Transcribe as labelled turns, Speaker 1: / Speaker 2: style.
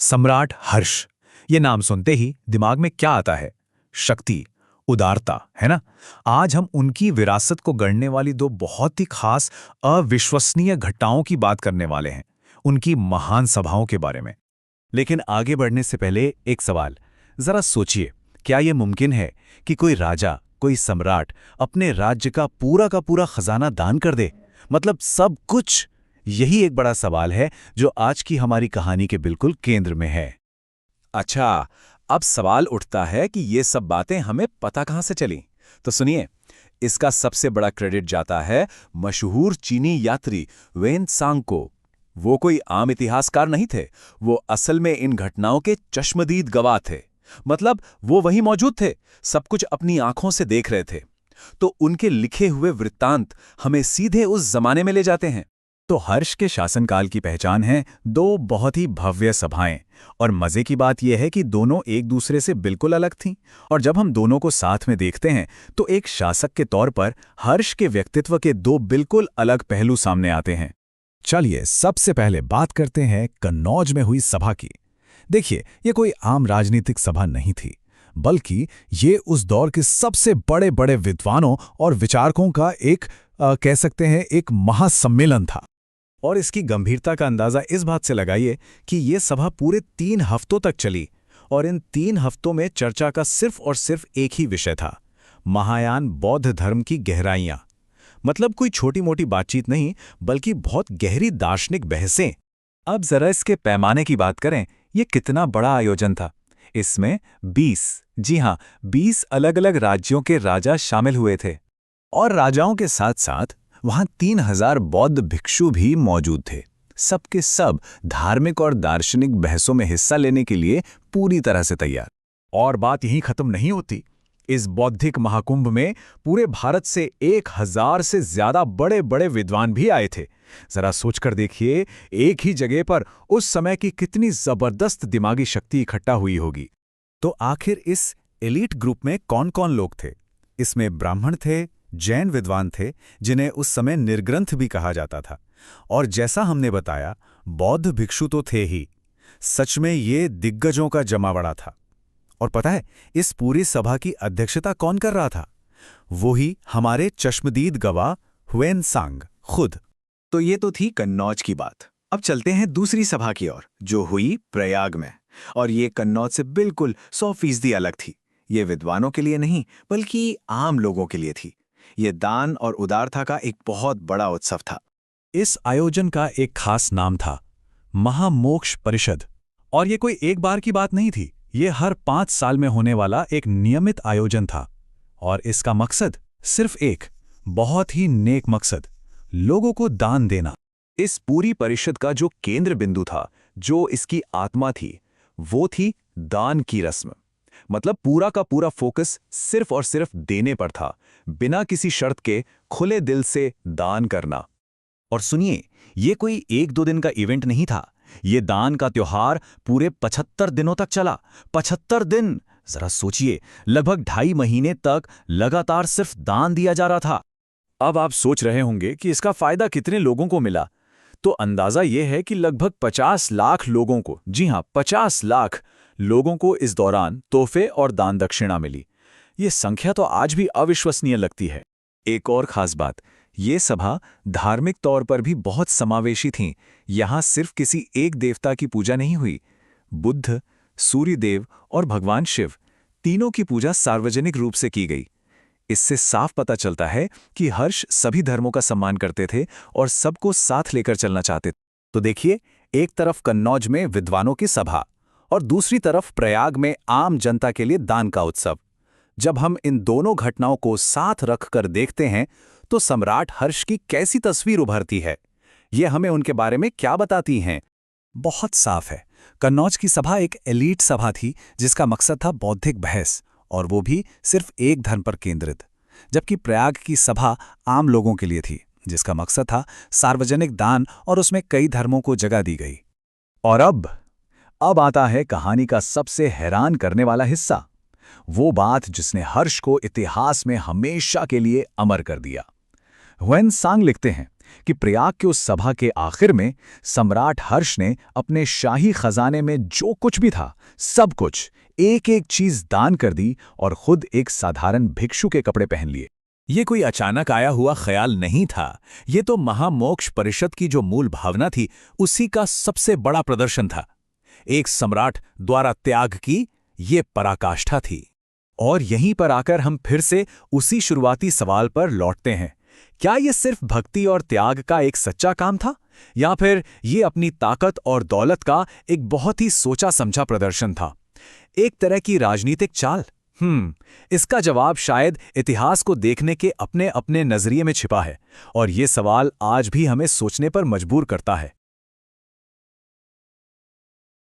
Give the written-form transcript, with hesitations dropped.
Speaker 1: सम्राट हर्ष। ये नाम सुनते ही दिमाग में क्या आता है? शक्ति, उदारता, है ना? आज हम उनकी विरासत को गढ़ने वाली दो बहुत ही खास, अविश्वसनीय घटनाओं की बात करने वाले हैं, उनकी महान सभाओं के बारे में।
Speaker 2: लेकिन आगे बढ़ने से पहले एक सवाल। जरा सोचिए, क्या यह मुमकिन है कि कोई राजा, कोई सम्राट अपने राज्य का पूरा खजाना दान कर दे? मतलब सब कुछ। यही एक बड़ा सवाल है जो आज की हमारी कहानी के बिल्कुल केंद्र में है। अच्छा, अब सवाल उठता है कि ये सब बातें हमें पता कहां से चली? तो सुनिए, इसका सबसे बड़ा क्रेडिट जाता है मशहूर चीनी यात्री वेनसांग को। वो कोई आम इतिहासकार नहीं थे, वो असल में इन घटनाओं के चश्मदीद गवाह थे। मतलब वो वहीं मौजूद थे, सब कुछ अपनी आंखों से देख रहे थे। तो उनके लिखे हुए वृत्तांत हमें सीधे उस जमाने में ले जाते हैं।
Speaker 1: तो हर्ष के शासनकाल की पहचान है दो बहुत ही भव्य सभाएं, और मजे की बात यह है कि दोनों एक दूसरे से बिल्कुल अलग थीं। और जब हम दोनों को साथ में देखते हैं तो एक शासक के तौर पर हर्ष के व्यक्तित्व के दो बिल्कुल अलग पहलू सामने आते हैं। चलिए सबसे पहले बात करते हैं कन्नौज में हुई सभा की। देखिए, ये कोई आम राजनीतिक सभा नहीं थी, बल्कि ये उस दौर के सबसे बड़े बड़े विद्वानों और विचारकों का कह सकते हैं एक महासम्मेलन था। और इसकी गंभीरता का अंदाजा इस बात से लगाइए कि ये सभा पूरे 3 हफ्तों तक चली, और इन 3 हफ्तों में चर्चा का सिर्फ और सिर्फ एक ही विषय था: महायान बौद्ध धर्म की गहराइयां। मतलब कोई छोटी मोटी बातचीत नहीं, बल्कि बहुत गहरी दार्शनिक बहसें।
Speaker 2: अब जरा इसके पैमाने की बात करें। ये कितना बड़ा आयोजन था। इसमें 20 अलग अलग राज्यों के राजा शामिल हुए थे।
Speaker 1: और राजाओं के साथ साथ वहां 3000 बौद्ध भिक्षु भी मौजूद थे, सबके सब धार्मिक और दार्शनिक बहसों में हिस्सा लेने के लिए पूरी तरह से तैयार। और बात यहीं खत्म नहीं होती। इस बौद्धिक महाकुंभ में पूरे भारत से 1000 से ज्यादा बड़े बड़े विद्वान भी आए थे। जरा सोचकर देखिए, एक ही जगह पर उस समय की कितनी जबरदस्त दिमागी शक्ति इकट्ठा हुई होगी। तो आखिर इस एलीट ग्रुप में कौन कौन लोग थे? इसमें ब्राह्मण थे, जैन विद्वान थे, जिन्हें उस समय निर्ग्रंथ भी कहा जाता था, और जैसा हमने बताया, बौद्ध भिक्षु तो थे ही। सच में ये दिग्गजों का जमावड़ा था। और पता है, इस पूरी सभा की अध्यक्षता कौन कर रहा था? वो ही हमारे चश्मदीद गवाह ह्वेनसांग खुद।
Speaker 3: तो ये तो थी कन्नौज की बात। अब चलते हैं दूसरी सभा की ओर, जो हुई प्रयाग में। और ये कन्नौज से बिल्कुल 100% अलग थी। ये विद्वानों के लिए नहीं, बल्कि आम लोगों के लिए थी। ये दान और उदारता का एक बहुत बड़ा उत्सव था।
Speaker 1: इस आयोजन का एक खास नाम था महामोक्ष परिषद। और ये कोई एक बार की बात नहीं थी, ये हर 5 साल में होने वाला एक नियमित आयोजन था। और इसका मकसद सिर्फ एक बहुत ही नेक मकसद: लोगों को दान देना।
Speaker 2: इस पूरी परिषद का जो केंद्र बिंदु था, जो इसकी आत्मा थी, वो थी दान की रस्म। मतलब पूरा का पूरा फोकस सिर्फ और सिर्फ देने पर था, बिना किसी शर्त के खुले दिल से दान करना।
Speaker 1: और सुनिए, ये कोई 1-2 दिन का इवेंट नहीं था। ये दान का त्योहार पूरे 75 दिनों तक चला। 75 दिन! जरा सोचिए, लगभग 2.5 महीने तक लगातार सिर्फ दान दिया जा रहा था। अब आप सोच रहे होंगे कि इसका फायदा कितने लोगों को मिला। तो अंदाजा यह है कि लगभग 50 लाख लोगों को, जी हां, 50 लाख लोगों को इस दौरान तोहफे और दान दक्षिणा मिली। ये संख्या तो आज भी अविश्वसनीय लगती है।
Speaker 2: एक और खास बात, ये सभा धार्मिक तौर पर भी बहुत समावेशी थी। यहां सिर्फ किसी एक देवता की पूजा नहीं हुई। बुद्ध, सूर्यदेव और भगवान शिव, तीनों की पूजा सार्वजनिक रूप से की गई। इससे साफ पता चलता है कि हर्ष सभी धर्मों का सम्मान करते थे और सबको साथ लेकर चलना चाहते थे।
Speaker 1: तो देखिए, एक तरफ कन्नौज में विद्वानों की सभा, और दूसरी तरफ प्रयाग में आम जनता के लिए दान का उत्सव। जब हम इन दोनों घटनाओं को साथ रखकर देखते हैं तो सम्राट हर्ष की कैसी तस्वीर उभरती है? ये हमें उनके बारे में क्या बताती हैं? बहुत साफ है, कन्नौज की सभा एक एलीट सभा थी, जिसका मकसद था बौद्धिक बहस, और वो भी सिर्फ एक धर्म पर केंद्रित। जबकि प्रयाग की सभा आम लोगों के लिए थी, जिसका मकसद था सार्वजनिक दान, और उसमें कई धर्मों को जगह दी गई। और अब आता है कहानी का सबसे हैरान करने वाला हिस्सा, वो बात जिसने हर्ष को इतिहास में हमेशा के लिए अमर कर दिया। ह्वेनसांग लिखते हैं कि प्रयाग के उस सभा के आखिर में सम्राट हर्ष ने अपने शाही खजाने में जो कुछ भी था, सब कुछ, एक एक चीज दान कर दी और खुद एक साधारण भिक्षु के कपड़े पहन लिए।
Speaker 2: ये कोई अचानक आया हुआ ख्याल नहीं था, ये तो महामोक्ष परिषद की जो मूल भावना थी उसी का सबसे बड़ा प्रदर्शन था। एक सम्राट द्वारा त्याग की ये पराकाष्ठा थी। और यहीं पर आकर हम फिर से उसी शुरुआती सवाल पर लौटते हैं, क्या ये सिर्फ भक्ति और त्याग का एक सच्चा काम था, या फिर ये अपनी ताकत और दौलत का एक बहुत ही सोचा समझा प्रदर्शन था, एक तरह की राजनीतिक चाल? इसका जवाब शायद इतिहास को देखने के अपने अपने नजरिए में छिपा है, और ये सवाल आज भी हमें सोचने पर मजबूर करता है।